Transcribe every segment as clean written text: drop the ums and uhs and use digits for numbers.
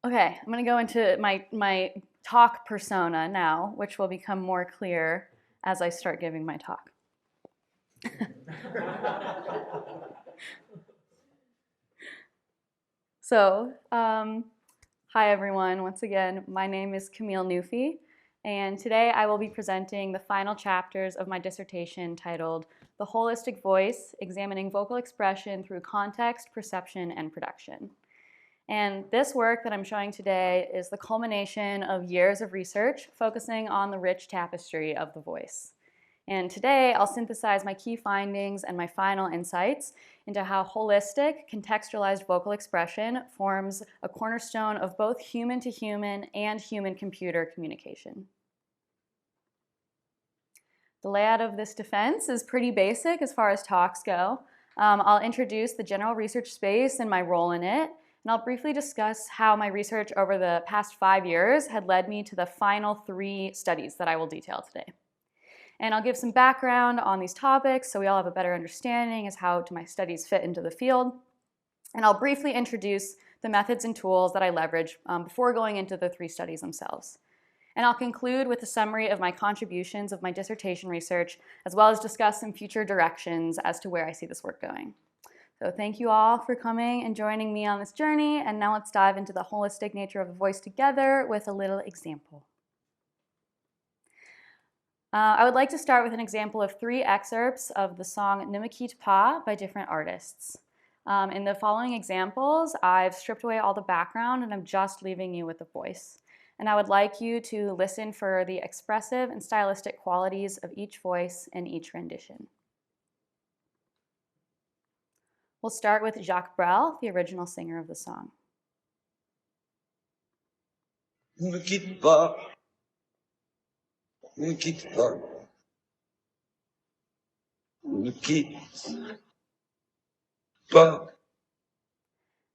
Okay, I'm going to go into my talk persona now, which will become more clear as I start giving my talk. So, hi everyone. Once again, my name is Camille Noufi, and today I will be presenting the final chapters of my dissertation titled The Holistic Voice, Examining Vocal Expression Through Context, Perception, and Production. And this work that I'm showing today is the culmination of years of research focusing on the rich tapestry of the voice. And today I'll synthesize my key findings and my final insights into how holistic, contextualized vocal expression forms a cornerstone of both human-to-human and human-computer communication. The layout of this defense is pretty basic as far as talks go. I'll introduce the general research space and my role in it, and I'll briefly discuss how my research over the past 5 years had led me to the final 3 studies that I will detail today. And I'll give some background on these topics so we all have a better understanding as how my studies fit into the field. And I'll briefly introduce the methods and tools that I leverage before going into the 3 studies themselves. And I'll conclude with a summary of my contributions of my dissertation research, as well as discuss some future directions as to where I see this work going. So thank you all for coming and joining me on this journey, and now let's dive into the holistic nature of a voice together with a little example. I would like to start with an example of 3 excerpts of the song Ne me quitte pas by different artists. In the following examples, I've stripped away all the background and I'm just leaving you with the voice. And I would like you to listen for the expressive and stylistic qualities of each voice in each rendition. We'll start with Jacques Brel, the original singer of the song. Ne me quitte pas. Ne me quitte pas. Ne me quitte pas.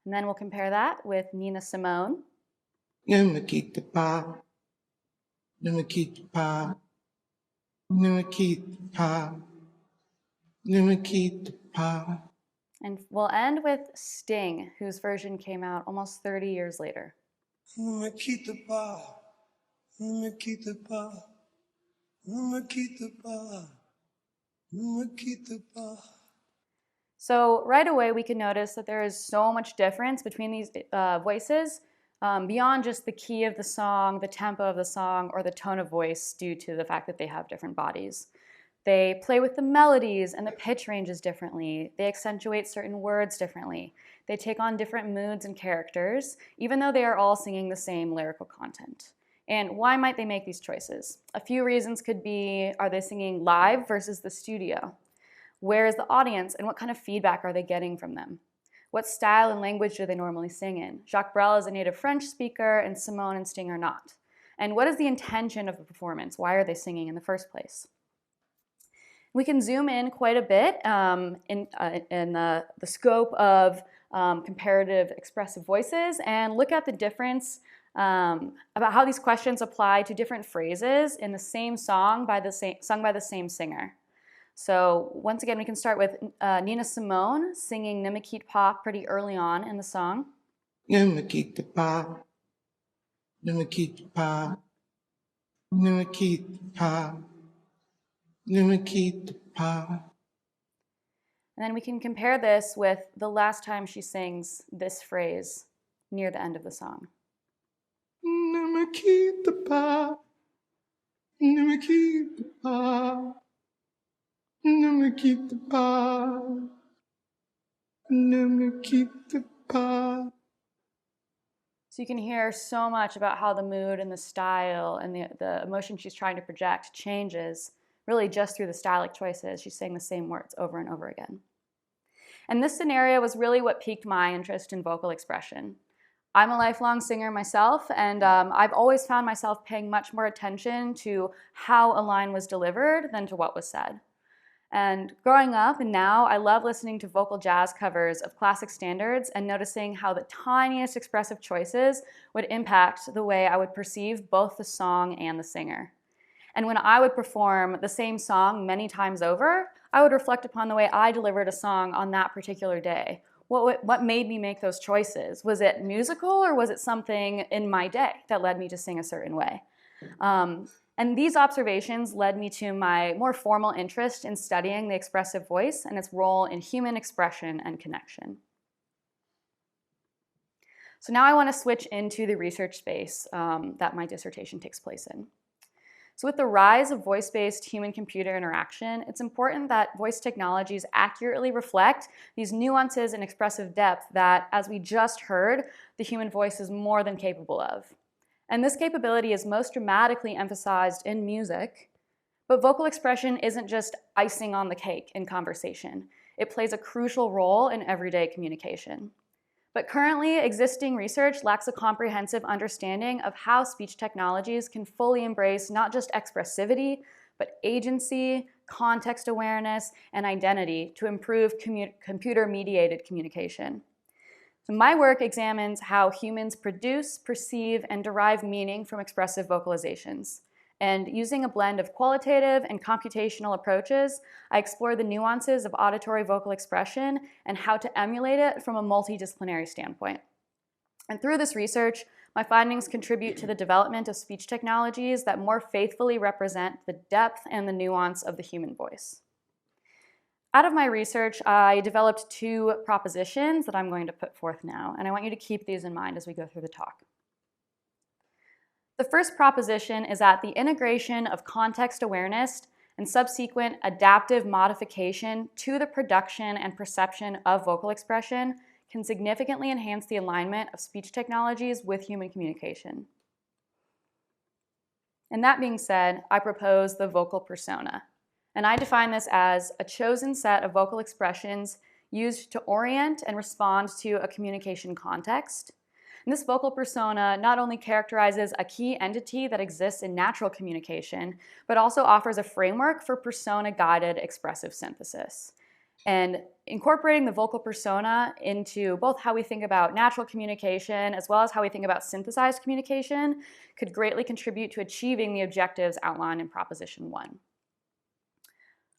And then we'll compare that with Nina Simone. Ne me quitte pas. Ne me quitte pas. Ne me quitte pas. Ne me quitte pas. And we'll end with Sting, whose version came out almost 30 years later. Ne me quitte pas. Ne me quitte pas. Ne me quitte pas. Ne me quitte pas. So right away we can notice that there is so much difference between these voices beyond just the key of the song, the tempo of the song, or the tone of voice due to the fact that they have different bodies. They play with the melodies and the pitch ranges differently. They accentuate certain words differently. They take on different moods and characters, even though they are all singing the same lyrical content. And why might they make these choices? A few reasons could be, are they singing live versus the studio? Where is the audience and what kind of feedback are they getting from them? What style and language do they normally sing in? Jacques Brel is a native French speaker and Simone and Sting are not. And what is the intention of the performance? Why are they singing in the first place? We can zoom in quite a bit in the scope of comparative expressive voices and look at the difference about how these questions apply to different phrases in the same song sung by the same singer. So once again, we can start with Nina Simone singing Ne me quitte pas pretty early on in the song. Ne me quitte pas. Ne me quitte pas. Ne me quitte pas. Ne me quitte pas. And then we can compare this with the last time she sings this phrase near the end of the song. Ne me quitte pas. Ne me quitte pas. Ne me quitte pas. Ne me quitte pas. So you can hear so much about how the mood and the style and the emotion she's trying to project changes really just through the stylistic choices. She's saying the same words over and over again. And this scenario was really what piqued my interest in vocal expression. I'm a lifelong singer myself, and I've always found myself paying much more attention to how a line was delivered than to what was said. And growing up and now, I love listening to vocal jazz covers of classic standards and noticing how the tiniest expressive choices would impact the way I would perceive both the song and the singer. And when I would perform the same song many times over, I would reflect upon the way I delivered a song on that particular day, What made me make those choices? Was it musical, or was it something in my day that led me to sing a certain way? And these observations led me to my more formal interest in studying the expressive voice and its role in human expression and connection. So now I want to switch into the research space that my dissertation takes place in. So with the rise of voice-based human-computer interaction, it's important that voice technologies accurately reflect these nuances and expressive depth that, as we just heard, the human voice is more than capable of. And this capability is most dramatically emphasized in music, but vocal expression isn't just icing on the cake in conversation. It plays a crucial role in everyday communication. But currently, existing research lacks a comprehensive understanding of how speech technologies can fully embrace not just expressivity, but agency, context awareness, and identity to improve computer-mediated communication. So my work examines how humans produce, perceive, and derive meaning from expressive vocalizations. And using a blend of qualitative and computational approaches, I explore the nuances of auditory vocal expression and how to emulate it from a multidisciplinary standpoint. And through this research, my findings contribute to the development of speech technologies that more faithfully represent the depth and the nuance of the human voice. Out of my research, I developed 2 propositions that I'm going to put forth now, and I want you to keep these in mind as we go through the talk. The first proposition is that the integration of context awareness and subsequent adaptive modification to the production and perception of vocal expression can significantly enhance the alignment of speech technologies with human communication. And that being said, I propose the vocal persona. And I define this as a chosen set of vocal expressions used to orient and respond to a communication context. And this vocal persona not only characterizes a key entity that exists in natural communication, but also offers a framework for persona-guided expressive synthesis. And incorporating the vocal persona into both how we think about natural communication as well as how we think about synthesized communication could greatly contribute to achieving the objectives outlined in Proposition 1.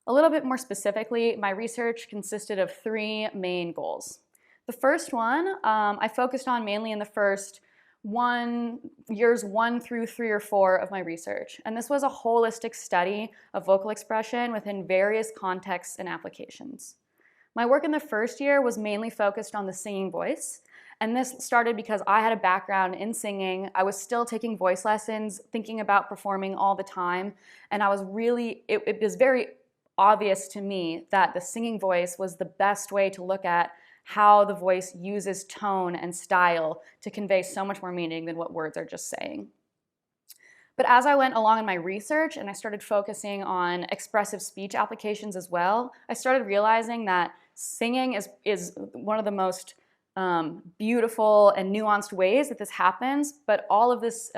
A little bit more specifically, my research consisted of 3 main goals. The first one I focused on mainly in the first years 1 through 3 or 4 of my research. And this was a holistic study of vocal expression within various contexts and applications. My work in the first year was mainly focused on the singing voice. And this started because I had a background in singing. I was still taking voice lessons, thinking about performing all the time. And I was it was very obvious to me that the singing voice was the best way to look at how the voice uses tone and style to convey so much more meaning than what words are just saying. But as I went along in my research and I started focusing on expressive speech applications as well, I started realizing that singing is one of the most beautiful and nuanced ways that this happens, but all of this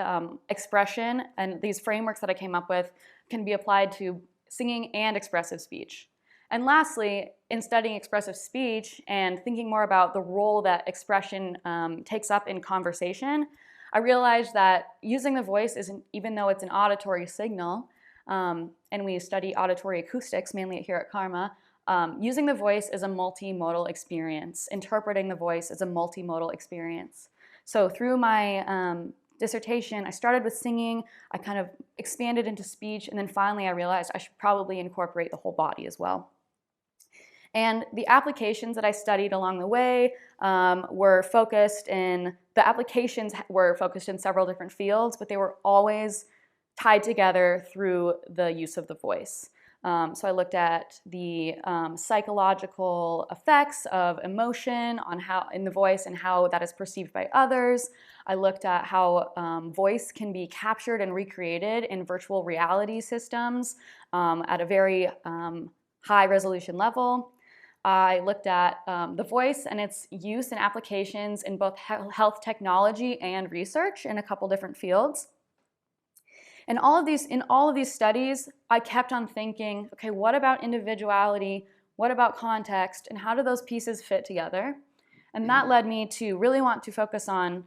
expression and these frameworks that I came up with can be applied to singing and expressive speech. And lastly, in studying expressive speech and thinking more about the role that expression takes up in conversation, I realized that using the voice isn't, even though it's an auditory signal, and we study auditory acoustics mainly here at CCRMA, using the voice is a multimodal experience. Interpreting the voice is a multimodal experience. So through my dissertation, I started with singing, I kind of expanded into speech, and then finally I realized I should probably incorporate the whole body as well. And the applications that I studied along the way were focused in several different fields, but they were always tied together through the use of the voice. So I looked at the psychological effects of emotion in the voice and how that is perceived by others. I looked at how voice can be captured and recreated in virtual reality systems at a very high resolution level. I looked at the voice and its use and applications in both health technology and research in a couple different fields. In all of these studies, I kept on thinking, okay, what about individuality? What about context? And how do those pieces fit together? And that led me to really want to focus on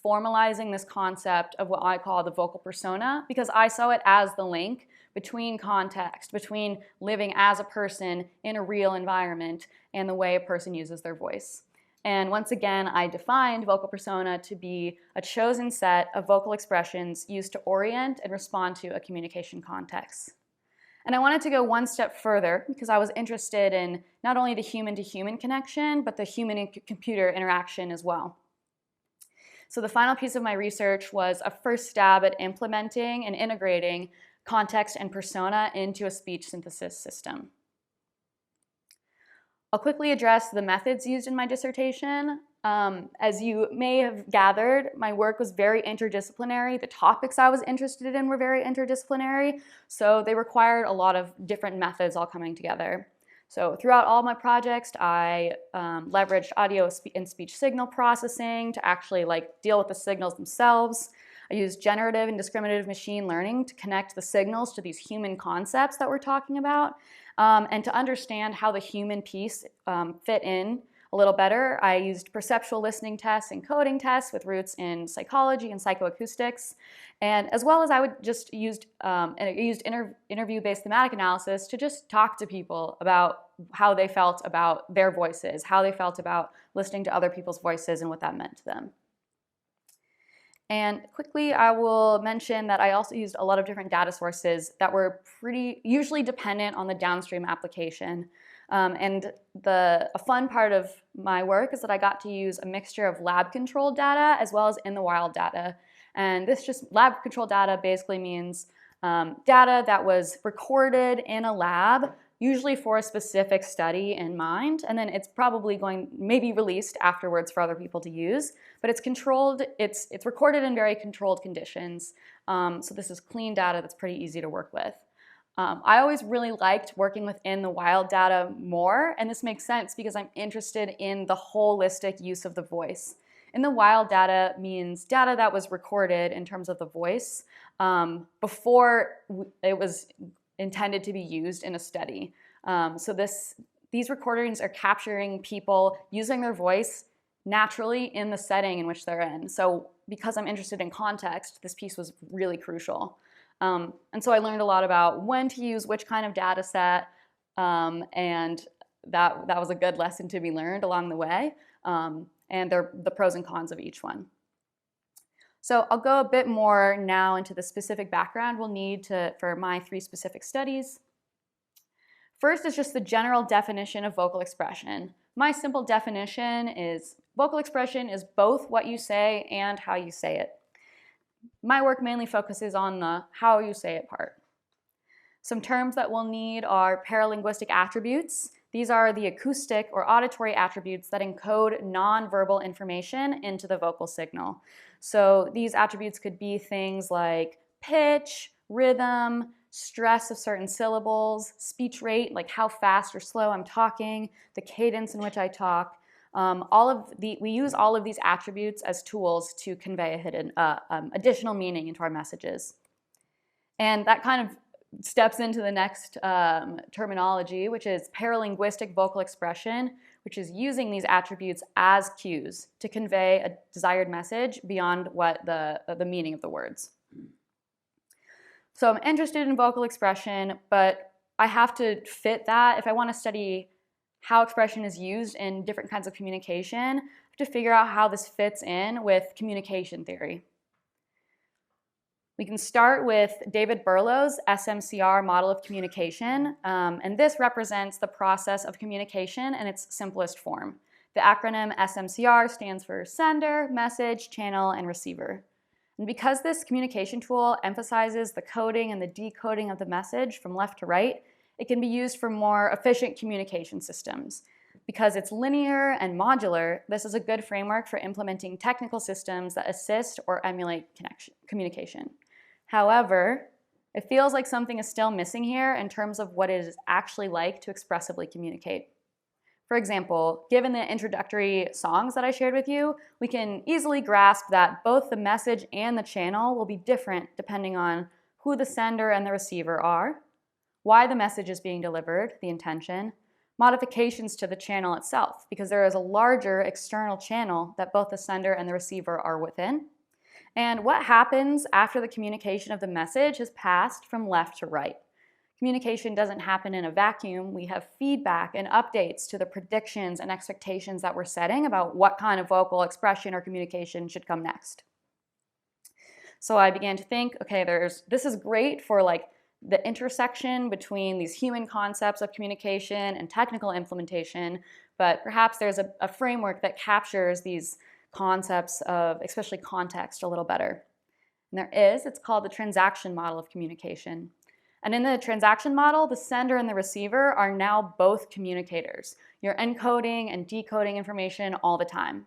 formalizing this concept of what I call the vocal persona, because I saw it as the link between context, between living as a person in a real environment and the way a person uses their voice. And once again, I defined vocal persona to be a chosen set of vocal expressions used to orient and respond to a communication context. And I wanted to go one step further because I was interested in not only the human-to-human connection, but the human and computer interaction as well. So the final piece of my research was a first stab at implementing and integrating context and persona into a speech synthesis system. I'll quickly address the methods used in my dissertation. As you may have gathered, my work was very interdisciplinary. The topics I was interested in were very interdisciplinary, so they required a lot of different methods all coming together. So throughout all my projects, I leveraged audio and speech signal processing to actually deal with the signals themselves. I used generative and discriminative machine learning to connect the signals to these human concepts that we're talking about. And to understand how the human piece fit in a little better, I used perceptual listening tests and coding tests with roots in psychology and psychoacoustics. And as well as I would just used interview-based thematic analysis to just talk to people about how they felt about their voices, how they felt about listening to other people's voices and what that meant to them. And quickly, I will mention that I also used a lot of different data sources that were usually dependent on the downstream application. A fun part of my work is that I got to use a mixture of lab-controlled data as well as in-the-wild data. And this just lab-controlled data basically means data that was recorded in a lab, usually for a specific study in mind, and then it's probably maybe released afterwards for other people to use, but it's controlled, it's recorded in very controlled conditions. So this is clean data that's pretty easy to work with. I always really liked working within the wild data more, and this makes sense because I'm interested in the holistic use of the voice. In the wild data means data that was recorded in terms of the voice before it was intended to be used in a study. These recordings are capturing people using their voice naturally in the setting in which they're in. So because I'm interested in context, this piece was really crucial. And so I learned a lot about when to use which kind of data set, and that was a good lesson to be learned along the way, and the pros and cons of each one. So I'll go a bit more now into the specific background we'll need for my 3 specific studies. First is just the general definition of vocal expression. My simple definition is vocal expression is both what you say and how you say it. My work mainly focuses on the how you say it part. Some terms that we'll need are paralinguistic attributes. These are the acoustic or auditory attributes that encode nonverbal information into the vocal signal. So these attributes could be things like pitch, rhythm, stress of certain syllables, speech rate, like how fast or slow I'm talking, the cadence in which I talk. We use all of these attributes as tools to convey a hidden additional meaning into our messages. And that kind of steps into the next terminology, which is paralinguistic vocal expression, which is using these attributes as cues to convey a desired message beyond what the meaning of the words. So I'm interested in vocal expression, but I have to fit that. If I want to study how expression is used in different kinds of communication, I have to figure out how this fits in with communication theory. We can start with David Berlow's SMCR model of communication, and this represents the process of communication in its simplest form. The acronym SMCR stands for sender, message, channel, and receiver. And because this communication tool emphasizes the coding and the decoding of the message from left to right, it can be used for more efficient communication systems. Because it's linear and modular, this is a good framework for implementing technical systems that assist or emulate communication. However, it feels like something is still missing here in terms of what it is actually like to expressively communicate. For example, given the introductory songs that I shared with you, we can easily grasp that both the message and the channel will be different depending on who the sender and the receiver are, why the message is being delivered, the intention, modifications to the channel itself, because there is a larger external channel that both the sender and the receiver are within, and what happens after the communication of the message has passed from left to right. Communication doesn't happen in a vacuum. We have feedback and updates to the predictions and expectations that we're setting about what kind of vocal expression or communication should come next. So I began to think, okay, this is great for like the intersection between these human concepts of communication and technical implementation, but perhaps there's a framework that captures these concepts of especially context a little better. And it's called the transaction model of communication. And in the transaction model, the sender and the receiver are now both communicators. You're encoding and decoding information all the time.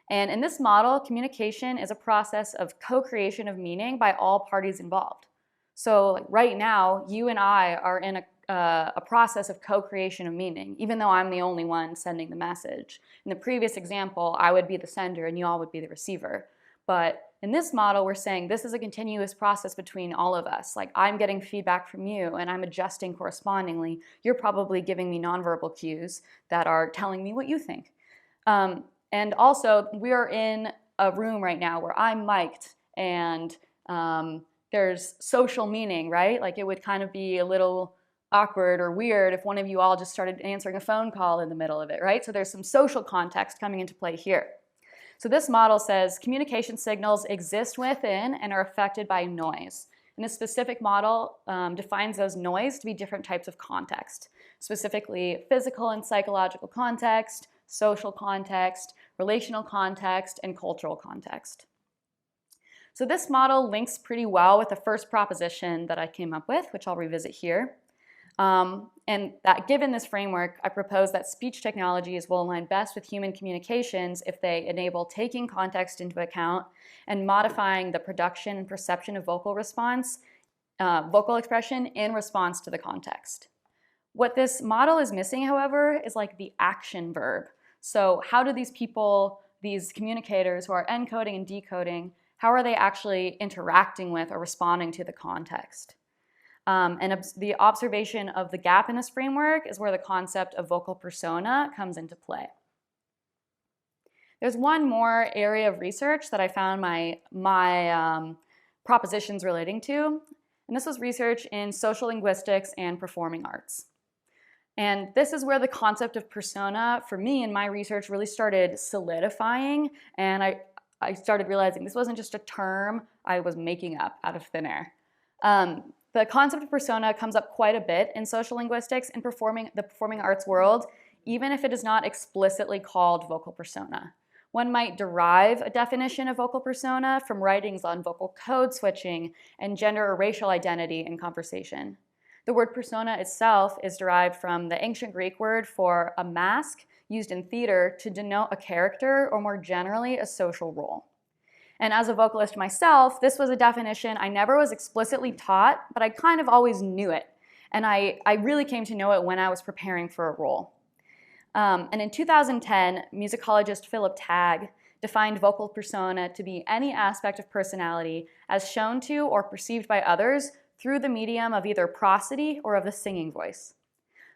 And in this model, communication is a process of co-creation of meaning by all parties involved. So right now, you and I are in a process of co-creation of meaning, even though I'm the only one sending the message. In the previous example, I would be the sender and you all would be the receiver. But in this model, we're saying this is a continuous process between all of us. Like I'm getting feedback from you and I'm adjusting correspondingly. You're probably giving me nonverbal cues that are telling me what you think. And also, we are in a room right now where I'm mic'd and there's social meaning, right? Like it would kind of be a little awkward or weird if one of you all just started answering a phone call in the middle of it, right? So there's some social context coming into play here. So this model says communication signals exist within and are affected by noise. And this specific model defines those noise to be different types of context, specifically physical and psychological context, social context, relational context, and cultural context. So this model links pretty well with the first proposition that I came up with, which I'll revisit here. And that given this framework, I propose that speech technologies will align best with human communications if they enable taking context into account and modifying the production and perception of vocal expression in response to the context. What this model is missing, however, is like the action verb. So how do these people, these communicators who are encoding and decoding, how are they actually interacting with or responding to the context? And the observation of the gap in this framework is where the concept of vocal persona comes into play. There's one more area of research that I found my propositions relating to, and this was research in social linguistics and performing arts. And this is where the concept of persona, for me in my research, really started solidifying, and I started realizing this wasn't just a term I was making up out of thin air. The concept of persona comes up quite a bit in social linguistics and the performing arts world, even if it is not explicitly called vocal persona. One might derive a definition of vocal persona from writings on vocal code switching and gender or racial identity in conversation. The word persona itself is derived from the ancient Greek word for a mask used in theater to denote a character or more generally a social role. And as a vocalist myself, this was a definition I never was explicitly taught, but I kind of always knew it. And I really came to know it when I was preparing for a role. And in 2010, musicologist Philip Tagg defined vocal persona to be any aspect of personality as shown to or perceived by others through the medium of either prosody or of the singing voice.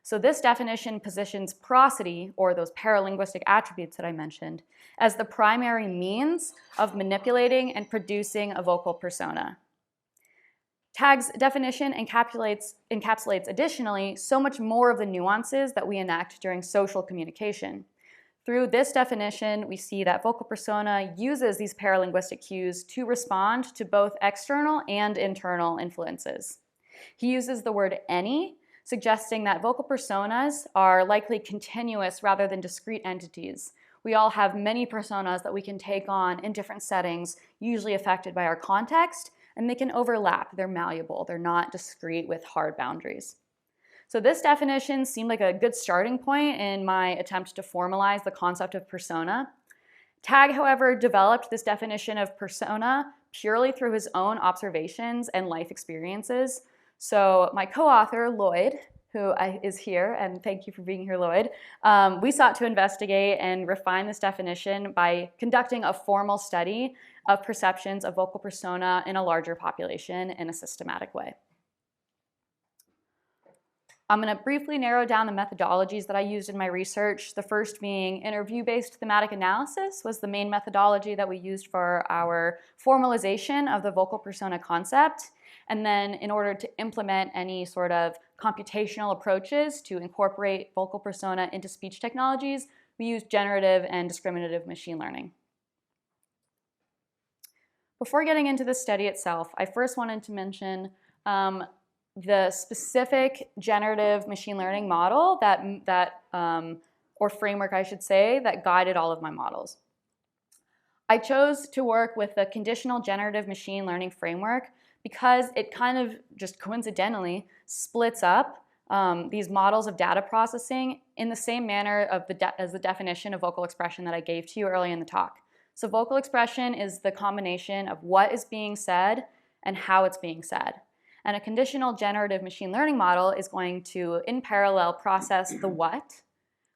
So this definition positions prosody, or those paralinguistic attributes that I mentioned, as the primary means of manipulating and producing a vocal persona. Tagg's definition encapsulates additionally so much more of the nuances that we enact during social communication. Through this definition, we see that vocal persona uses these paralinguistic cues to respond to both external and internal influences. He uses the word any, suggesting that vocal personas are likely continuous rather than discrete entities. We all have many personas that we can take on in different settings, usually affected by our context, and they can overlap. They're malleable. They're not discrete with hard boundaries. So this definition seemed like a good starting point in my attempt to formalize the concept of persona. Tagg, however, developed this definition of persona purely through his own observations and life experiences. So my co-author, Lloyd, who is here, and thank you for being here, Lloyd, we sought to investigate and refine this definition by conducting a formal study of perceptions of vocal persona in a larger population in a systematic way. I'm going to briefly narrow down the methodologies that I used in my research. The first being interview-based thematic analysis was the main methodology that we used for our formalization of the vocal persona concept. And then in order to implement any sort of computational approaches to incorporate vocal persona into speech technologies, we used generative and discriminative machine learning. Before getting into the study itself, I first wanted to mention the specific generative machine learning model or framework, I should say, that guided all of my models. I chose to work with the conditional generative machine learning framework because it kind of just coincidentally splits up these models of data processing in the same manner as the definition of vocal expression that I gave to you early in the talk. So vocal expression is the combination of what is being said and how it's being said. And a conditional generative machine learning model is going to, in parallel, process the what,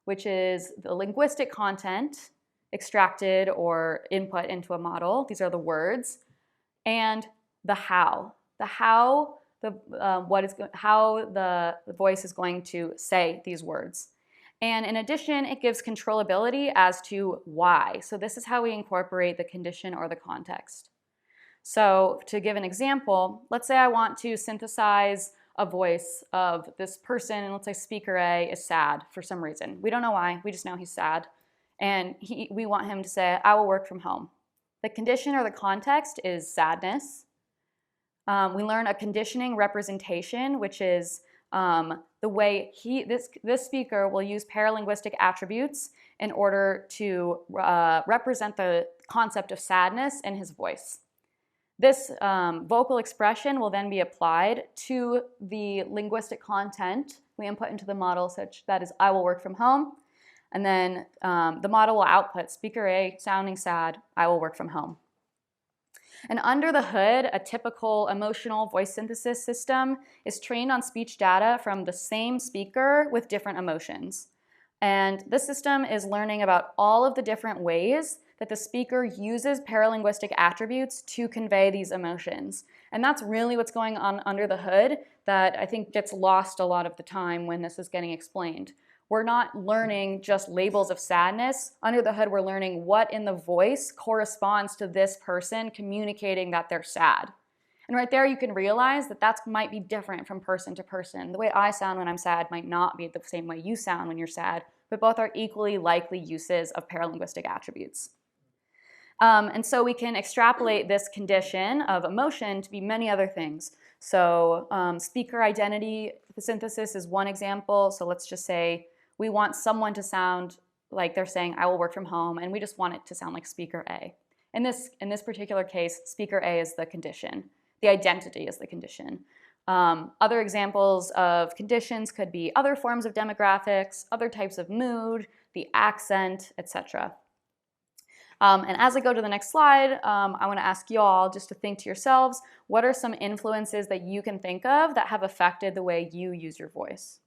which is the linguistic content extracted or input into a model. These are the words. And the how. How the voice is going to say these words. And in addition, it gives controllability as to why. So this is how we incorporate the condition or the context. So to give an example, let's say I want to synthesize a voice of this person, and let's say speaker A is sad for some reason. We don't know why, we just know he's sad. And we want him to say, I will work from home. The condition or the context is sadness. We learn a conditioning representation, which is the way this speaker will use paralinguistic attributes in order to represent the concept of sadness in his voice. This vocal expression will then be applied to the linguistic content we input into the model, such that is, I will work from home. And then the model will output speaker A sounding sad, I will work from home. And under the hood, a typical emotional voice synthesis system is trained on speech data from the same speaker with different emotions. And this system is learning about all of the different ways that the speaker uses paralinguistic attributes to convey these emotions. And that's really what's going on under the hood that I think gets lost a lot of the time when this is getting explained. We're not learning just labels of sadness. Under the hood, we're learning what in the voice corresponds to this person communicating that they're sad. And right there, you can realize that that might be different from person to person. The way I sound when I'm sad might not be the same way you sound when you're sad, but both are equally likely uses of paralinguistic attributes. And so we can extrapolate this condition of emotion to be many other things. So speaker identity synthesis is one example. So let's just say we want someone to sound like they're saying, I will work from home, and we just want it to sound like speaker A. In this particular case, speaker A is the condition. The identity is the condition. Other examples of conditions could be other forms of demographics, other types of mood, the accent, etc. And as I go to the next slide, I want to ask you all just to think to yourselves, what are some influences that you can think of that have affected the way you use your voice?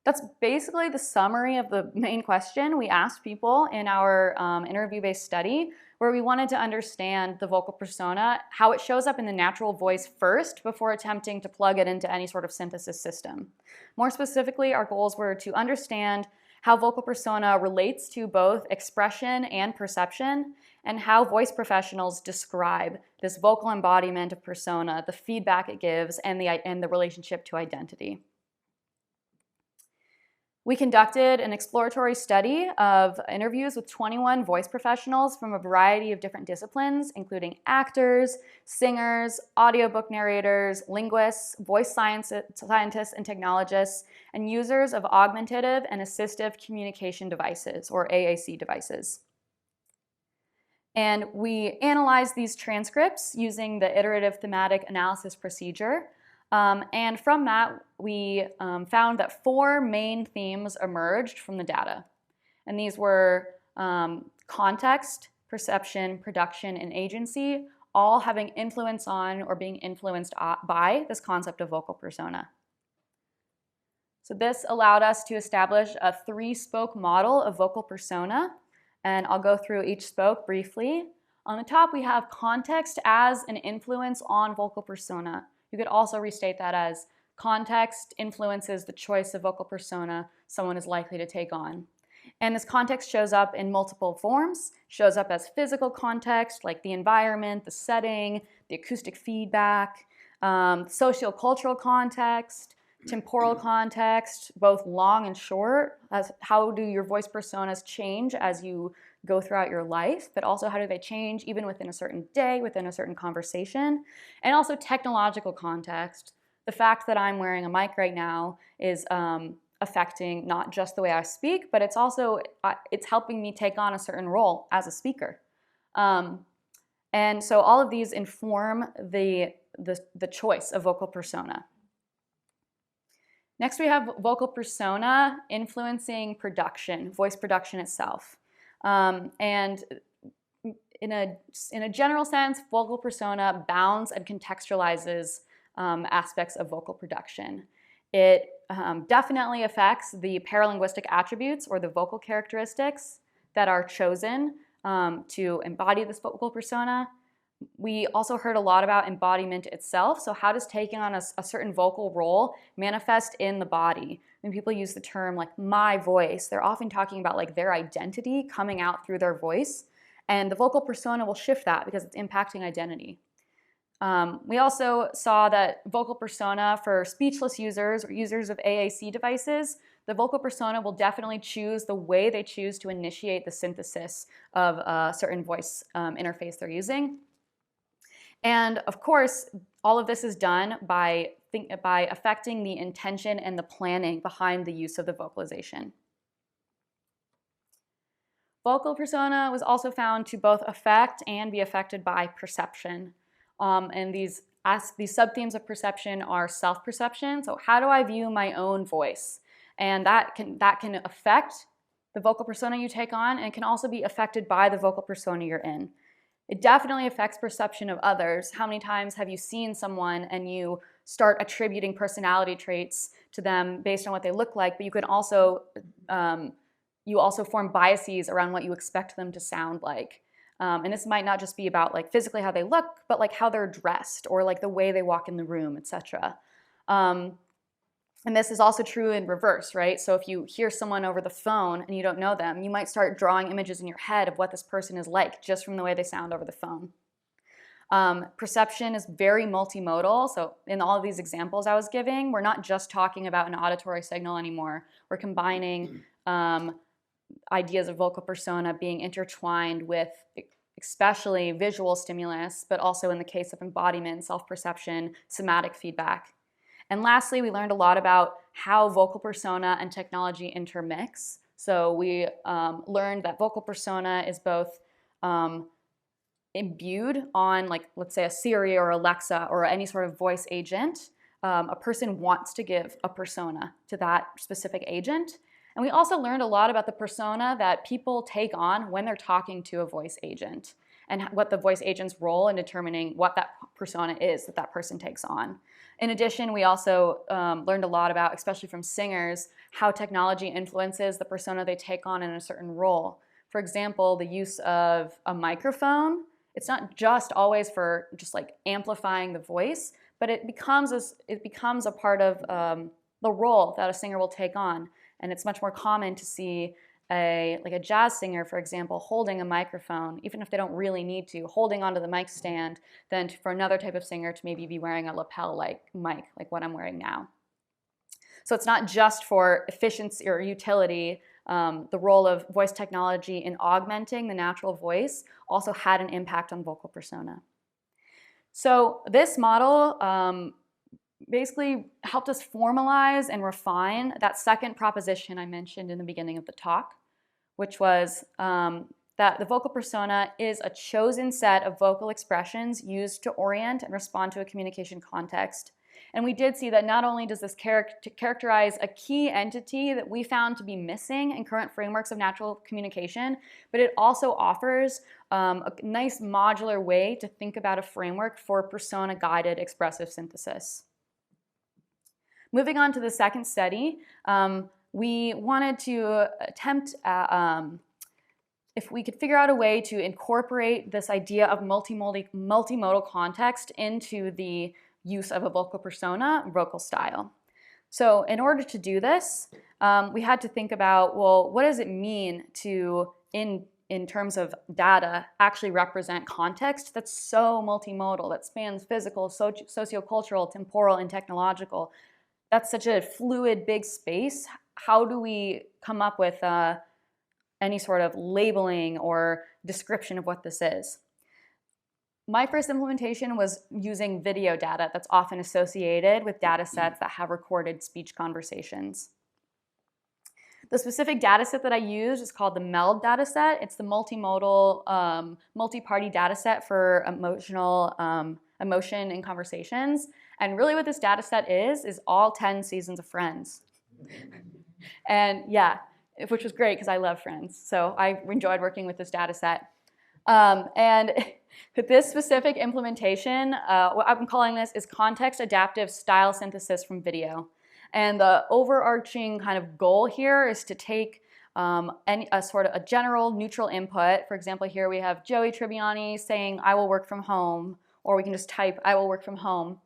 That's basically the summary of the main question we asked people in our interview-based study, where we wanted to understand the vocal persona, how it shows up in the natural voice first before attempting to plug it into any sort of synthesis system. More specifically, our goals were to understand how vocal persona relates to both expression and perception, and how voice professionals describe this vocal embodiment of persona, the feedback it gives, and the relationship to identity. We conducted an exploratory study of interviews with 21 voice professionals from a variety of different disciplines, including actors, singers, audiobook narrators, linguists, voice scientists and technologists, and users of augmentative and assistive communication devices, or AAC devices. And we analyzed these transcripts using the iterative thematic analysis procedure. And from that, we found that 4 main themes emerged from the data. And these were context, perception, production, and agency, all having influence on or being influenced by this concept of vocal persona. So this allowed us to establish a 3-spoke model of vocal persona, and I'll go through each spoke briefly. On the top, we have context as an influence on vocal persona. You could also restate that as Context influences the choice of vocal persona someone is likely to take on. And this context shows up in multiple forms, shows up as physical context, like the environment, the setting, the acoustic feedback, sociocultural context, temporal context, both long and short, as how do your voice personas change as you go throughout your life, but also how do they change even within a certain day, within a certain conversation, and also technological context. The fact that I'm wearing a mic right now is affecting not just the way I speak, but it's also it's helping me take on a certain role as a speaker. And so all of these inform the choice of vocal persona. Next, we have vocal persona influencing production, voice production itself. And in a general sense, vocal persona bounds and contextualizes aspects of vocal production. It definitely affects the paralinguistic attributes or the vocal characteristics that are chosen to embody this vocal persona. We also heard a lot about embodiment itself. So how does taking on a certain vocal role manifest in the body? When people use the term like my voice, they're often talking about like their identity coming out through their voice. And the vocal persona will shift that because it's impacting identity. We also saw that vocal persona for speechless users or users of AAC devices, the vocal persona will definitely choose the way they choose to initiate the synthesis of a certain voice interface they're using. And of course, all of this is done by affecting the intention and the planning behind the use of the vocalization. Vocal persona was also found to both affect and be affected by perception. And these sub-themes of perception are self-perception. So how do I view my own voice? And that can affect the vocal persona you take on, and it can also be affected by the vocal persona you're in. It definitely affects perception of others. How many times have you seen someone and you start attributing personality traits to them based on what they look like, but you can also, you also form biases around what you expect them to sound like. And this might not just be about like physically how they look, but like how they're dressed or like the way they walk in the room, etc. And this is also true in reverse, right? So if you hear someone over the phone and you don't know them, you might start drawing images in your head of what this person is like just from the way they sound over the phone. Perception is very multimodal. So in all of these examples I was giving, we're not just talking about an auditory signal anymore. We're combining ideas of vocal persona being intertwined with especially visual stimulus, but also in the case of embodiment, self-perception, somatic feedback. And lastly, we learned a lot about how vocal persona and technology intermix. So we learned that vocal persona is both imbued on, like, let's say a Siri or Alexa or any sort of voice agent. A person wants to give a persona to that specific agent. And we also learned a lot about the persona that people take on when they're talking to a voice agent and what the voice agent's role in determining what that persona is that that person takes on. In addition, we also learned a lot about, especially from singers, how technology influences the persona they take on in a certain role. For example, the use of a microphone. It's not just always for just like amplifying the voice, but it becomes a part of the role that a singer will take on. And it's much more common to see a jazz singer, for example, holding a microphone, even if they don't really need to, holding onto the mic stand, than for another type of singer to maybe be wearing a lapel-like mic, like what I'm wearing now. So it's not just for efficiency or utility. The role of voice technology in augmenting the natural voice also had an impact on vocal persona. So this model basically helped us formalize and refine that second proposition I mentioned in the beginning of the talk, which was that the vocal persona is a chosen set of vocal expressions used to orient and respond to a communication context. And we did see that not only does this characterize a key entity that we found to be missing in current frameworks of natural communication, but it also offers a nice modular way to think about a framework for persona-guided expressive synthesis. Moving on to the second study, we wanted to attempt if we could figure out a way to incorporate this idea of multimodal context into the use of a vocal persona, vocal style. So in order to do this, we had to think about, well, what does it mean to, in terms of data, actually represent context that's so multimodal, that spans physical, sociocultural, temporal, and technological? That's such a fluid, big space. How do we come up with any sort of labeling or description of what this is? My first implementation was using video data that's often associated with data sets that have recorded speech conversations. The specific data set that I used is called the MELD data set. It's the multimodal, multi-party data set for emotion in conversations. And really what this data set is all 10 seasons of Friends. And yeah, which was great because I love Friends. So I enjoyed working with this data set. And with this specific implementation, what I'm calling this is context adaptive style synthesis from video. And the overarching kind of goal here is to take a sort of a general neutral input. For example, here we have Joey Tribbiani saying, "I will work from home," or we can just type, "I will work from home."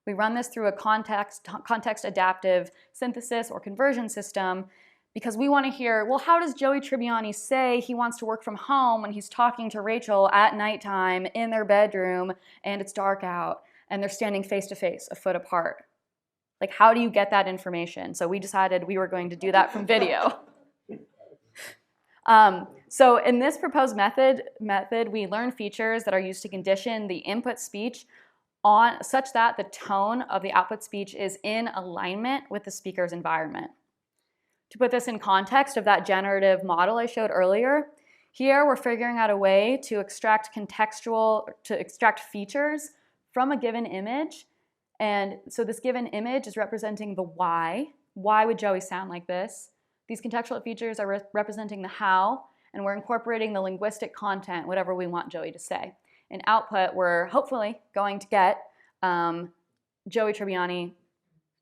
We run this through a context adaptive synthesis or conversion system, because we want to hear, well, how does Joey Tribbiani say he wants to work from home when he's talking to Rachel at nighttime in their bedroom and it's dark out and they're standing face to face, a foot apart? Like, how do you get that information? So we decided we were going to do that from video. So in this proposed method, we learn features that are used to condition the input speech on such that the tone of the output speech is in alignment with the speaker's environment. To put this in context of that generative model I showed earlier, here we're figuring out a way to extract features from a given image. And so this given image is representing the why. Why would Joey sound like this? These contextual features are representing the how, and we're incorporating the linguistic content, whatever we want Joey to say. In output, we're hopefully going to get Joey Tribbiani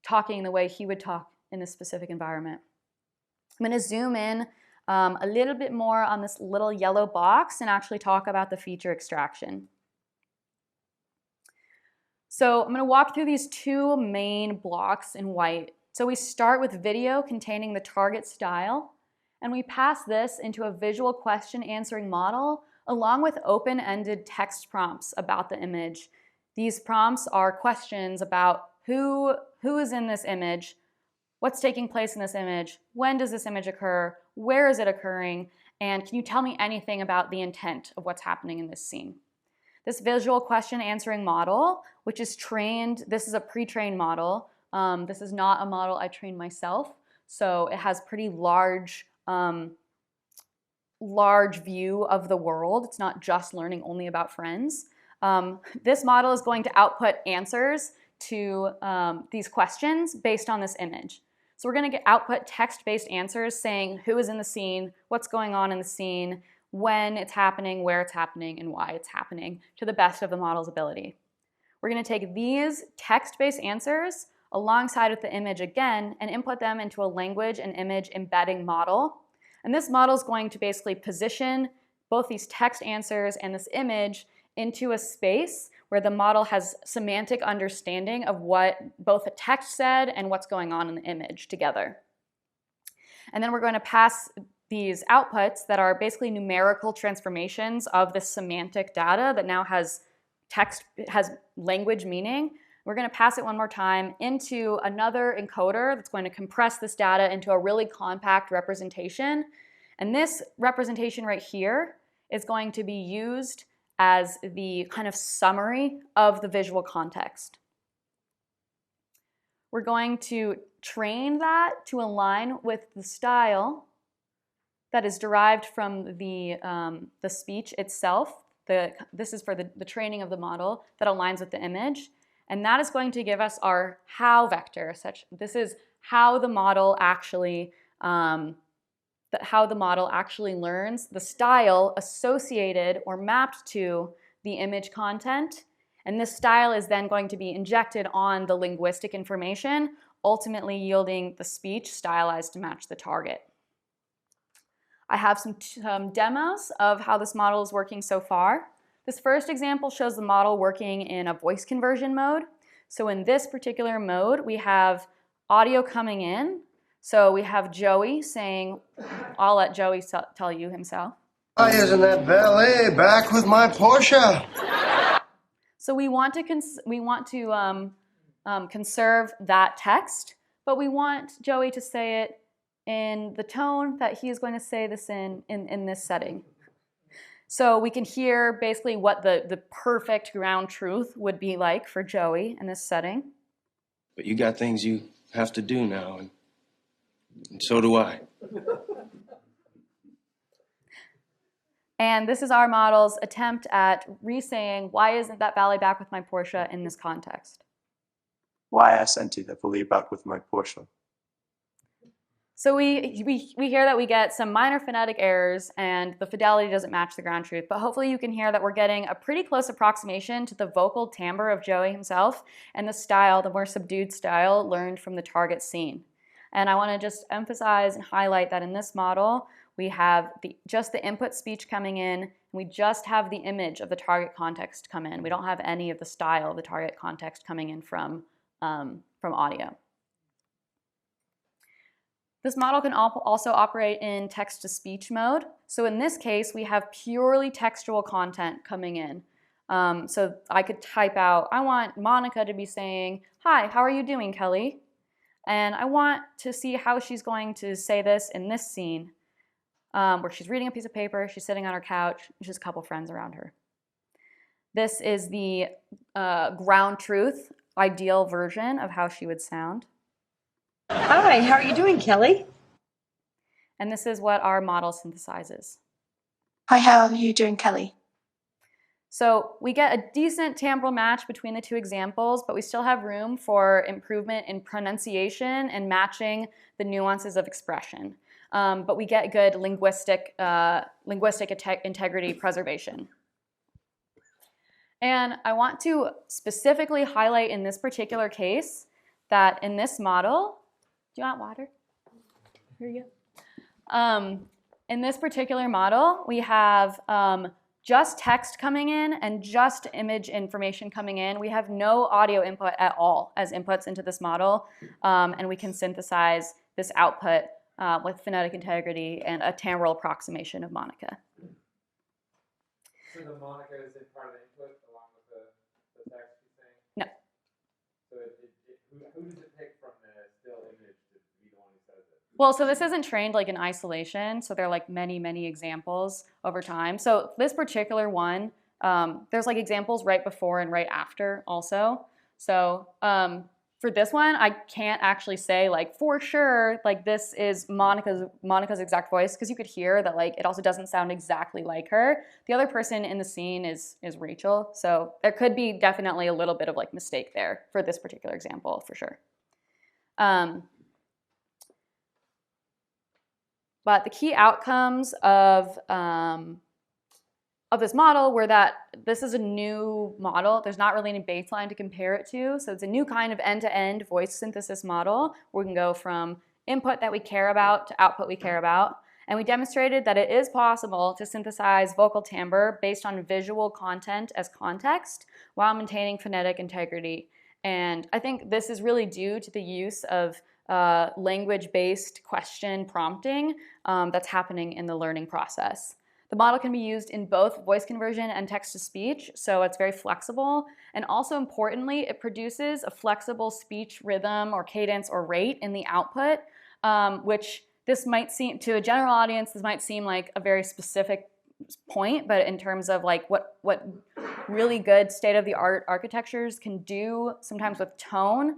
talking the way he would talk in this specific environment. I'm going to zoom in a little bit more on this little yellow box and actually talk about the feature extraction. So I'm going to walk through these two main blocks in white. So we start with video containing the target style, and we pass this into a visual question answering model along with open-ended text prompts about the image. These prompts are questions about who is in this image, what's taking place in this image, when does this image occur, where is it occurring, and can you tell me anything about the intent of what's happening in this scene? This visual question answering model, which is trained, this is a pre-trained model. This is not a model I trained myself, so it has pretty large view of the world. It's not just learning only about Friends. This model is going to output answers to these questions based on this image. So we're going to output text-based answers saying who is in the scene, what's going on in the scene, when it's happening, where it's happening, and why it's happening to the best of the model's ability. We're going to take these text-based answers alongside with the image again and input them into a language and image embedding model. And this model is going to basically position both these text answers and this image into a space where the model has semantic understanding of what both the text said and what's going on in the image together. And then we're going to pass these outputs that are basically numerical transformations of this semantic data that now has text, has language meaning. We're going to pass it one more time into another encoder that's going to compress this data into a really compact representation. And this representation right here is going to be used as the kind of summary of the visual context. We're going to train that to align with the style that is derived from the speech itself. This is for the training of the model that aligns with the image. And that is going to give us our how vector. This is how the model actually learns the style associated or mapped to the image content. And this style is then going to be injected on the linguistic information, ultimately yielding the speech stylized to match the target. I have some demos of how this model is working so far. This first example shows the model working in a voice conversion mode. So in this particular mode, we have audio coming in. So we have Joey saying, I'll let Joey tell you himself. Why isn't that valet back with my Porsche? So we want to conserve that text, but we want Joey to say it in the tone that he is going to say this in this setting. So we can hear basically what the perfect ground truth would be like for Joey in this setting. But you got things you have to do now, and so do I. And this is our model's attempt at re-saying, why isn't that valet back with my Porsche in this context? Why isn't that valet back with my Porsche? So we hear that we get some minor phonetic errors and the fidelity doesn't match the ground truth, but hopefully you can hear that we're getting a pretty close approximation to the vocal timbre of Joey himself and the style, the more subdued style learned from the target scene. And I want to just emphasize and highlight that in this model, we have just the input speech coming in, and we just have the image of the target context come in. We don't have any of the style of the target context coming in from audio. This model can also operate in text-to-speech mode. So in this case, we have purely textual content coming in. So I could type out, I want Monica to be saying, "Hi, how are you doing, Kelly?" And I want to see how she's going to say this in this scene, where she's reading a piece of paper, she's sitting on her couch, and she's a couple friends around her. This is the ground truth, ideal version of how she would sound. Hi, how are you doing, Kelly? And this is what our model synthesizes. Hi, how are you doing, Kelly? So we get a decent timbral match between the two examples, but we still have room for improvement in pronunciation and matching the nuances of expression. But we get good linguistic integrity preservation. And I want to specifically highlight in this particular case that in this model, do you want water? Here you go. In this particular model, we have just text coming in and just image information coming in. We have no audio input at all as inputs into this model, and we can synthesize this output with phonetic integrity and a timbral approximation of Monica. So the Monica is in part of the input along with the text you're saying? No. So who does it pick from the still image to be the one who says it? Well, so this isn't trained like in isolation, so there are like many, many examples over time. So this particular one, there's like examples right before and right after also. So for this one, I can't actually say like for sure like this is Monica's exact voice, because you could hear that like it also doesn't sound exactly like her. The other person in the scene is Rachel, so there could be definitely a little bit of like mistake there for this particular example for sure. But the key outcomes of this model were that this is a new model. There's not really any baseline to compare it to. So it's a new kind of end-to-end voice synthesis model. We can go from input that we care about to output we care about. And we demonstrated that it is possible to synthesize vocal timbre based on visual content as context while maintaining phonetic integrity. And I think this is really due to the use of language-based question prompting that's happening in the learning process. The model can be used in both voice conversion and text-to-speech, so it's very flexible. And also importantly, it produces a flexible speech rhythm or cadence or rate in the output, which this might seem, to a general audience, this might seem like a very specific point, but in terms of like what really good state-of-the-art architectures can do sometimes with tone,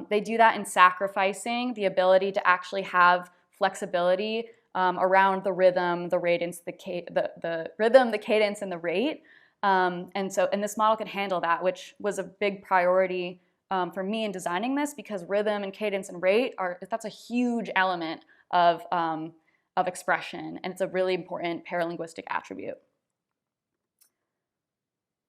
they do that in sacrificing the ability to actually have flexibility around the rhythm, the cadence, the rhythm, the cadence, and the rate. And this model can handle that, which was a big priority for me in designing this, because rhythm and cadence and rate that's a huge element of expression, and it's a really important paralinguistic attribute.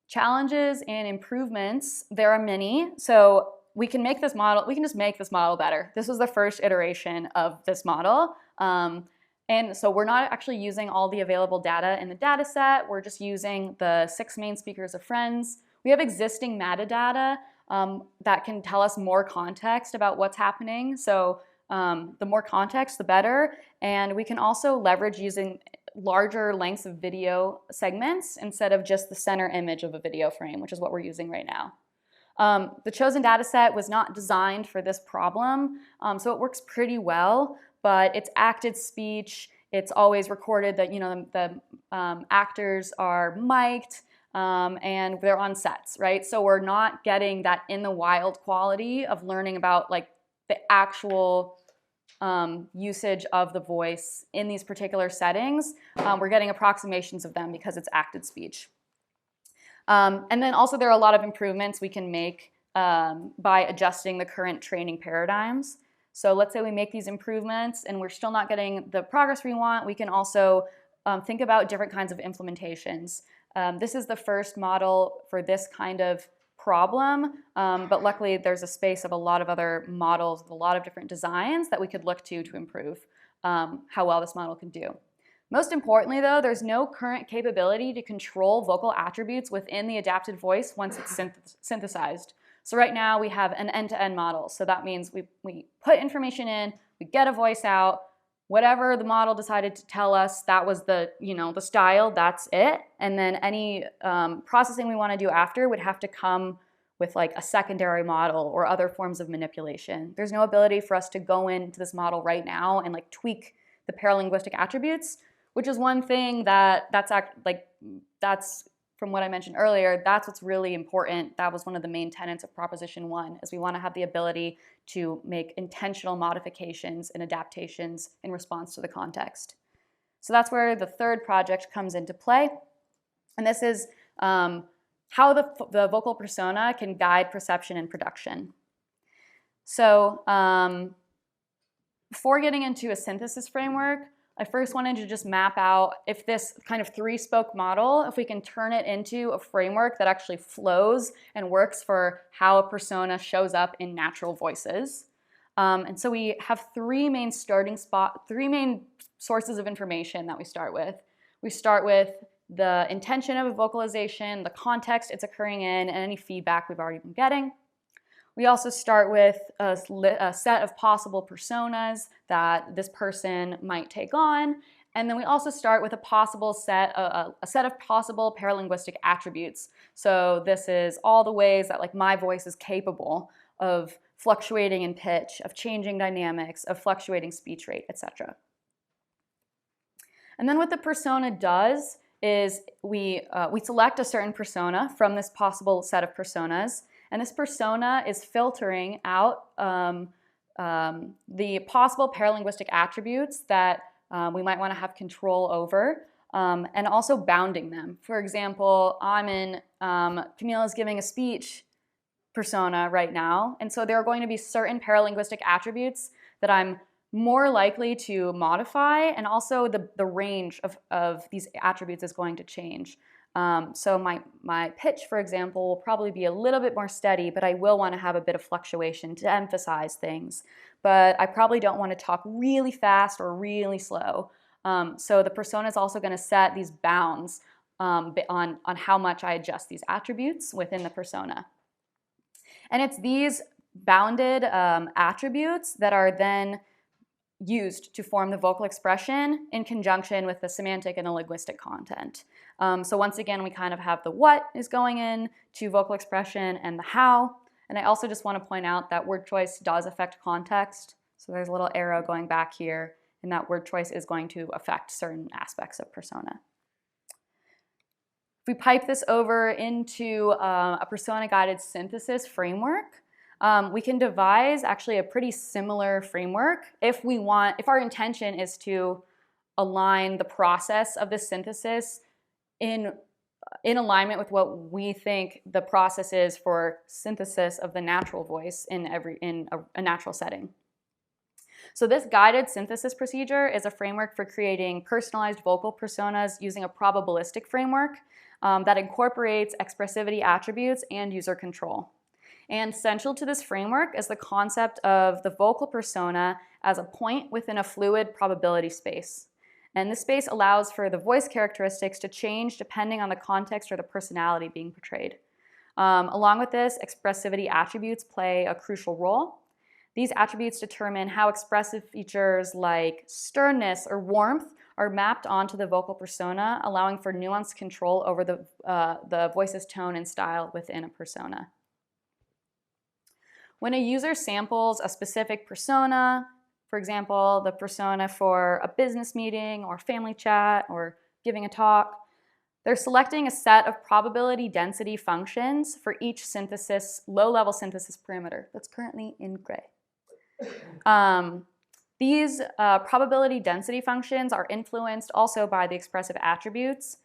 Challenges and improvements, there are many. So we can make this model, we can just make this model better. This was the first iteration of this model. And so we're not actually using all the available data in the data set. We're just using the 6 main speakers of Friends. We have existing metadata that can tell us more context about what's happening. So the more context, the better. And we can also leverage using larger lengths of video segments instead of just the center image of a video frame, which is what we're using right now. The chosen data set was not designed for this problem, so it works pretty well, but it's acted speech. It's always recorded that the actors are mic'd and they're on sets, right? So we're not getting that in the wild quality of learning about like the actual usage of the voice in these particular settings. We're getting approximations of them because it's acted speech. And then also there are a lot of improvements we can make by adjusting the current training paradigms. So let's say we make these improvements and we're still not getting the progress we want. We can also think about different kinds of implementations. This is the first model for this kind of problem, but luckily there's a space of a lot of other models with a lot of different designs that we could look to improve how well this model can do. Most importantly, though, there's no current capability to control vocal attributes within the adapted voice once it's synthesized. So right now we have an end-to-end model. So that means we put information in, we get a voice out, whatever the model decided to tell us, that was the style, that's it. And then any processing we want to do after would have to come with like a secondary model or other forms of manipulation. There's no ability for us to go into this model right now and like tweak the paralinguistic attributes, which is one thing that's from what I mentioned earlier, that's what's really important. That was one of the main tenets of Proposition 1, is we want to have the ability to make intentional modifications and adaptations in response to the context. So that's where the third project comes into play. And this is how the vocal persona can guide perception and production. So before getting into a synthesis framework, I first wanted to just map out if this kind of three-spoke model, if we can turn it into a framework that actually flows and works for how a persona shows up in natural voices. And so we have three main sources of information that we start with. We start with the intention of a vocalization, the context it's occurring in, and any feedback we've already been getting. We also start with a set of possible personas that this person might take on. And then we also start with a set of possible paralinguistic attributes. So this is all the ways that like my voice is capable of fluctuating in pitch, of changing dynamics, of fluctuating speech rate, etc. And then what the persona does is we select a certain persona from this possible set of personas. And this persona is filtering out the possible paralinguistic attributes that we might want to have control over, and also bounding them. For example, Camille is giving a speech persona right now, and so there are going to be certain paralinguistic attributes that I'm more likely to modify, and also the range of these attributes is going to change. So my pitch, for example, will probably be a little bit more steady, but I will want to have a bit of fluctuation to emphasize things. But I probably don't want to talk really fast or really slow. So the persona is also going to set these bounds on how much I adjust these attributes within the persona. And it's these bounded attributes that are then used to form the vocal expression in conjunction with the semantic and the linguistic content. So once again, we kind of have the what is going in to vocal expression and the how. And I also just want to point out that word choice does affect context. So there's a little arrow going back here, and that word choice is going to affect certain aspects of persona. If we pipe this over into a persona-guided synthesis framework, we can devise actually a pretty similar framework if our intention is to align the process of this synthesis in alignment with what we think the process is for synthesis of the natural voice in a natural setting. So this guided synthesis procedure is a framework for creating personalized vocal personas using a probabilistic framework that incorporates expressivity attributes and user control. And central to this framework is the concept of the vocal persona as a point within a fluid probability space. And this space allows for the voice characteristics to change depending on the context or the personality being portrayed. Along with this, expressivity attributes play a crucial role. These attributes determine how expressive features like sternness or warmth are mapped onto the vocal persona, allowing for nuanced control over the voice's tone and style within a persona. When a user samples a specific persona, for example, the persona for a business meeting or family chat or giving a talk, they're selecting a set of probability density functions for each low-level synthesis parameter that's currently in gray. These probability density functions are influenced also by the expressive attributes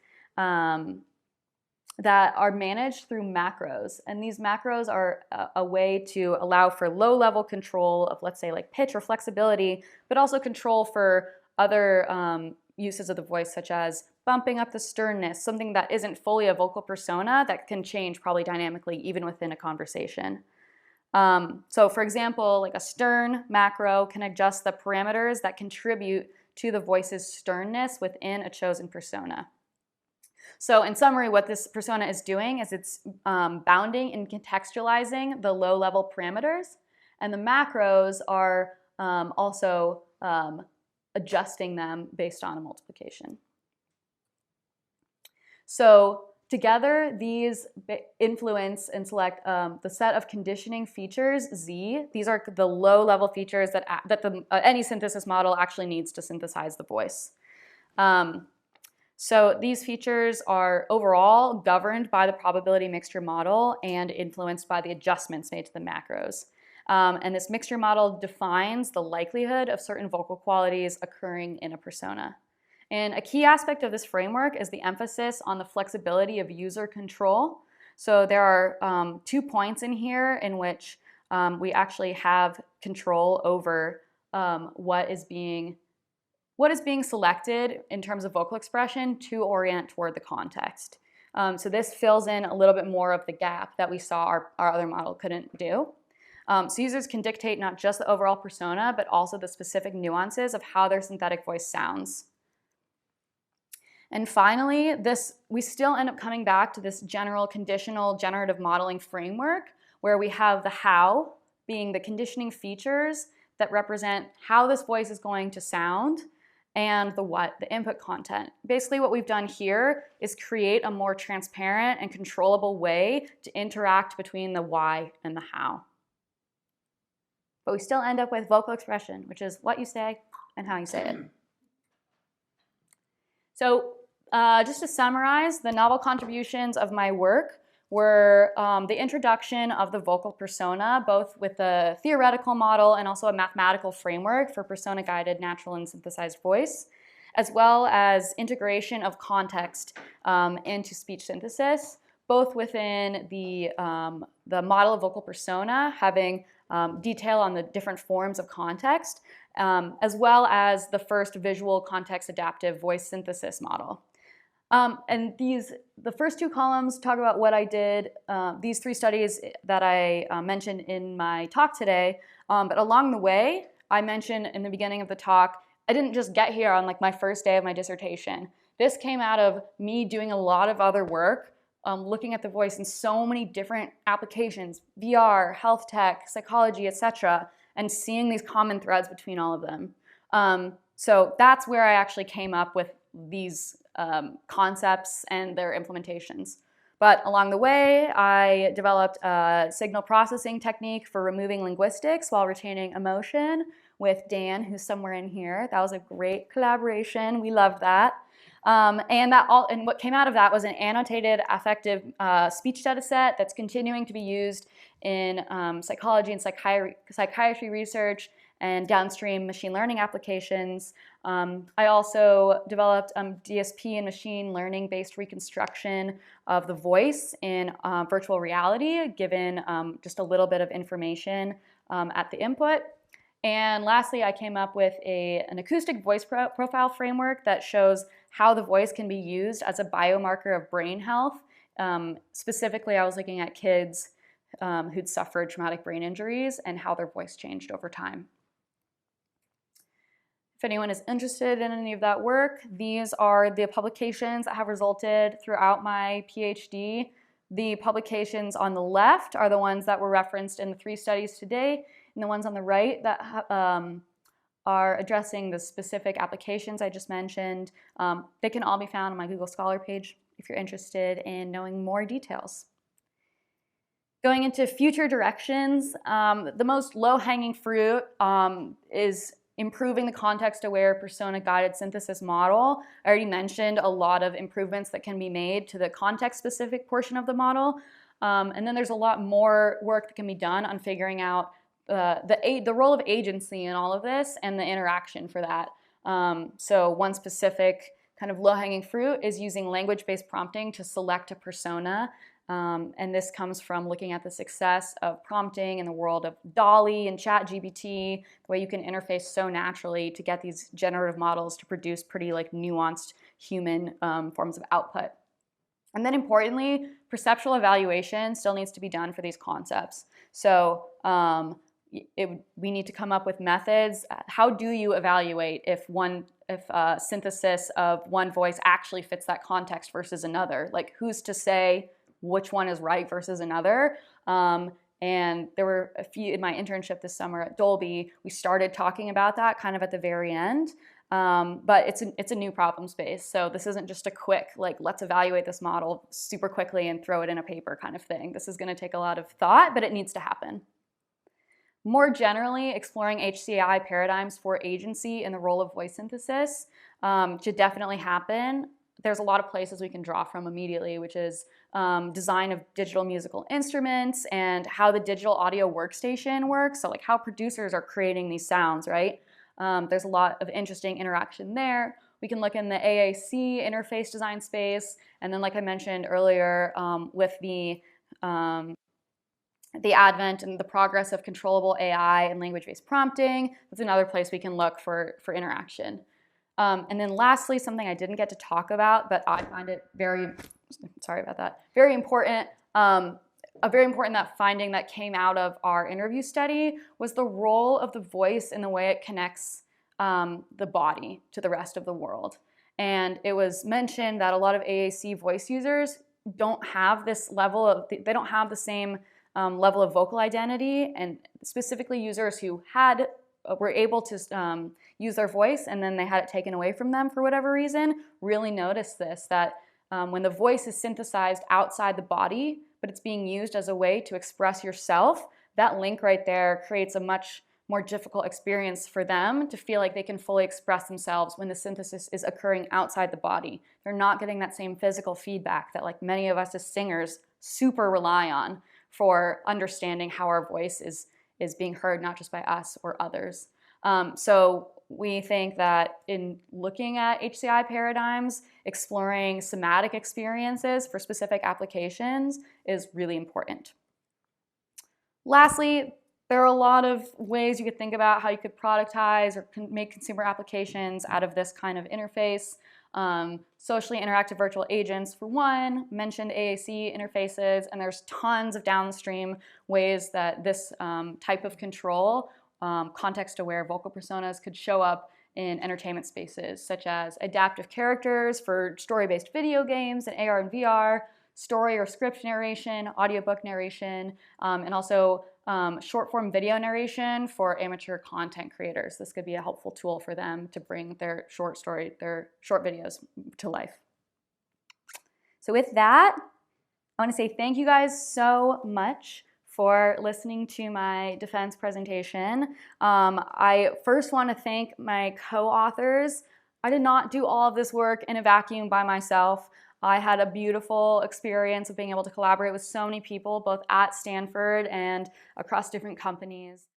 that are managed through macros. And these macros are a way to allow for low-level control of, let's say, like pitch or flexibility, but also control for other uses of the voice, such as bumping up the sternness, something that isn't fully a vocal persona that can change probably dynamically even within a conversation. So for example, like a stern macro can adjust the parameters that contribute to the voice's sternness within a chosen persona. So in summary, what this persona is doing is it's bounding and contextualizing the low-level parameters, and the macros are also adjusting them based on a multiplication. So together, these influence and select the set of conditioning features, Z. These are the low-level features that any synthesis model actually needs to synthesize the voice. So these features are overall governed by the probability mixture model and influenced by the adjustments made to the macros. And this mixture model defines the likelihood of certain vocal qualities occurring in a persona. And a key aspect of this framework is the emphasis on the flexibility of user control. So there are 2 points in here in which we actually have control over what is being selected in terms of vocal expression to orient toward the context. So this fills in a little bit more of the gap that we saw our other model couldn't do. So users can dictate not just the overall persona, but also the specific nuances of how their synthetic voice sounds. And finally, we still end up coming back to this general conditional generative modeling framework where we have the how being the conditioning features that represent how this voice is going to sound, and the what, the input content. Basically what we've done here is create a more transparent and controllable way to interact between the why and the how. But we still end up with vocal expression, which is what you say and how you say it. So just to summarize, the novel contributions of my work were the introduction of the vocal persona, both with a theoretical model and also a mathematical framework for persona-guided natural and synthesized voice, as well as integration of context into speech synthesis, both within the model of vocal persona, having detail on the different forms of context, as well as the first visual context adaptive voice synthesis model. And the first 2 columns talk about what I did, these 3 studies that I mentioned in my talk today, but along the way, I mentioned in the beginning of the talk, I didn't just get here on like my first day of my dissertation. This came out of me doing a lot of other work, looking at the voice in so many different applications, VR, health tech, psychology, etc., and seeing these common threads between all of them. So that's where I actually came up with these concepts and their implementations. But along the way, I developed a signal processing technique for removing linguistics while retaining emotion with Dan, who's somewhere in here. That was a great collaboration. We loved that. And what came out of that was an annotated affective speech data set that's continuing to be used in psychology and psychiatry research and downstream machine learning applications. I also developed DSP and machine learning based reconstruction of the voice in virtual reality, given just a little bit of information at the input. And lastly, I came up with an acoustic voice profile framework that shows how the voice can be used as a biomarker of brain health. Specifically, I was looking at kids who'd suffered traumatic brain injuries and how their voice changed over time. If anyone is interested in any of that work, these are the publications that have resulted throughout my PhD. The publications on the left are the ones that were referenced in the 3 studies today, and the ones on the right that are addressing the specific applications I just mentioned. They can all be found on my Google Scholar page if you're interested in knowing more details. Going into future directions, the most low-hanging fruit is improving the context-aware persona-guided synthesis model. I already mentioned a lot of improvements that can be made to the context-specific portion of the model. And then there's a lot more work that can be done on figuring out the role of agency in all of this and the interaction for that. So one specific kind of low-hanging fruit is using language-based prompting to select a persona. And this comes from looking at the success of prompting in the world of DALL-E and ChatGPT, the way you can interface so naturally to get these generative models to produce pretty like nuanced human forms of output. And then importantly, perceptual evaluation still needs to be done for these concepts. So we need to come up with methods. How do you evaluate if synthesis of one voice actually fits that context versus another? Like, who's to say which one is right versus another? And there were a few in my internship this summer at Dolby. We started talking about that kind of at the very end. But it's a new problem space. So this isn't just a quick, like, let's evaluate this model super quickly and throw it in a paper kind of thing. This is going to take a lot of thought, but it needs to happen. More generally, exploring HCI paradigms for agency and the role of voice synthesis should definitely happen. There's a lot of places we can draw from immediately, which is design of digital musical instruments and how the digital audio workstation works. So like how producers are creating these sounds, right? There's a lot of interesting interaction there. We can look in the AAC interface design space. And then like I mentioned earlier, with the advent and the progress of controllable AI and language-based prompting, that's another place we can look for interaction. And then lastly, something I didn't get to talk about, but I find it very important, that finding that came out of our interview study was the role of the voice in the way it connects the body to the rest of the world. And it was mentioned that a lot of AAC voice users don't have this level of, they don't have the same level of vocal identity, and specifically users who were able to use their voice and then they had it taken away from them for whatever reason, really noticed this, that when the voice is synthesized outside the body, but it's being used as a way to express yourself, that link right there creates a much more difficult experience for them to feel like they can fully express themselves when the synthesis is occurring outside the body. They're not getting that same physical feedback that like many of us as singers super rely on for understanding how our voice is being heard, not just by us or others. So we think that in looking at HCI paradigms, exploring somatic experiences for specific applications is really important. Lastly, there are a lot of ways you could think about how you could productize or make consumer applications out of this kind of interface. Socially interactive virtual agents, for one, mentioned AAC interfaces, and there's tons of downstream ways that this type of control, context-aware vocal personas, could show up in entertainment spaces, such as adaptive characters for story-based video games and AR and VR, story or script narration, audiobook narration, and also short-form video narration for amateur content creators. This could be a helpful tool for them to bring their short videos to life. So with that, I want to say thank you guys so much for listening to my defense presentation. I first want to thank my co-authors. I did not do all of this work in a vacuum by myself. I had a beautiful experience of being able to collaborate with so many people, both at Stanford and across different companies.